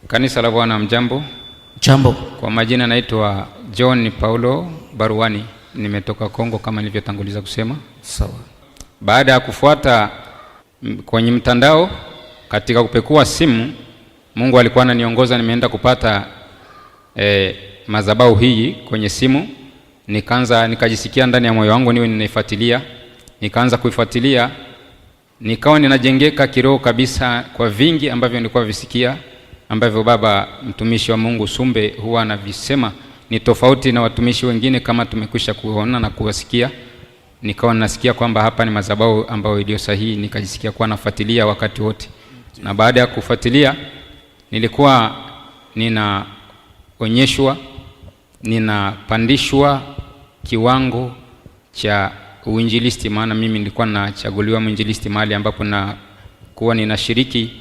Kanisa la Bwana, mjambo. Jambo. Kwa majina naitwa John Paulo Baruani, nimetoka Kongo kama nilivyotanguliza kusema. Sawa. Baada ya kufuata kwenye mtandao katika kupekua simu, Mungu alikuwa ananiongoza, nimeenda kupata madhabahu hii kwenye simu. Nikajisikia ndani ya moyo wangu niwe ninaifuatilia. Nikaanza kuifuatilia, nikawa ninajengeka kiroho kabisa kwa vingi ambavyo nilikuwa visikia, ambavyo baba mtumishi wa Mungu Sumbe huwa anavisema ni tofauti na watumishi wengine kama tumekwisha kuona na kuwasikia. Nikawa nasikia kwamba hapa ni madhabahu ambayo iliyo sahihi, nikajisikia kuwa nafuatilia wakati wote. Na baada ya kufuatilia nilikuwa ninaonyeshwa, ninapandishwa kiwango cha uinjilisti, maana mimi nilikuwa nachaguliwa mwinjilisti mahali ambapo na kuwa ninashiriki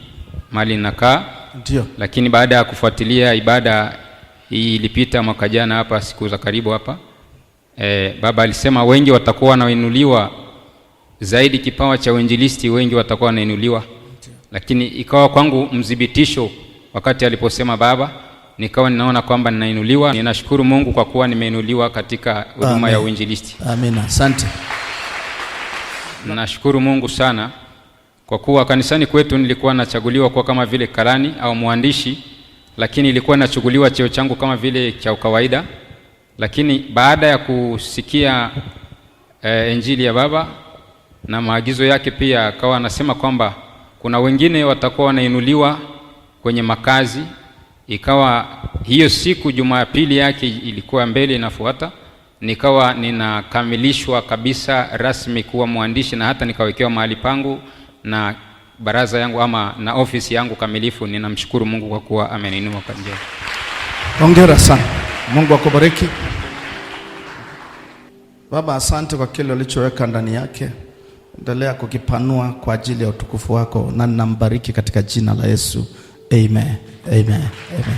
mahali nakaa. Ndio. Lakini baada ya kufuatilia ibada hii ilipita mwaka jana hapa, siku za karibu hapa, baba alisema wengi watakuwa wanainuliwa zaidi, kipawa cha uinjilisti wengi watakuwa wanainuliwa. Lakini ikawa kwangu mdhibitisho wakati aliposema baba, nikawa ninaona kwamba ninainuliwa. Ninashukuru Mungu kwa kuwa nimeinuliwa katika huduma ya uinjilisti. Amina. Asante. Nashukuru Mungu sana kwa kuwa kanisani kwetu nilikuwa nachaguliwa kwa kama vile karani au mwandishi, lakini ilikuwa nachukuliwa cheo changu kama vile cha kawaida. Lakini baada ya kusikia injili ya baba na maagizo yake, pia akawa anasema kwamba kuna wengine watakuwa wanainuliwa kwenye makazi. Ikawa hiyo siku Jumapili yake ilikuwa mbele inafuata, nikawa ninakamilishwa kabisa rasmi kuwa mwandishi, na hata nikawekewa mahali pangu na baraza yangu ama na ofisi yangu kamilifu. Ninamshukuru Mungu kwa kuwa ameniinua kwa njia. Hongera sana. Mungu akubariki. Baba, asante kwa kile ulichoweka ndani yake. Endelea kukipanua kwa ajili ya utukufu wako, na ninambariki katika jina la Yesu. Amen. Amen. Amen.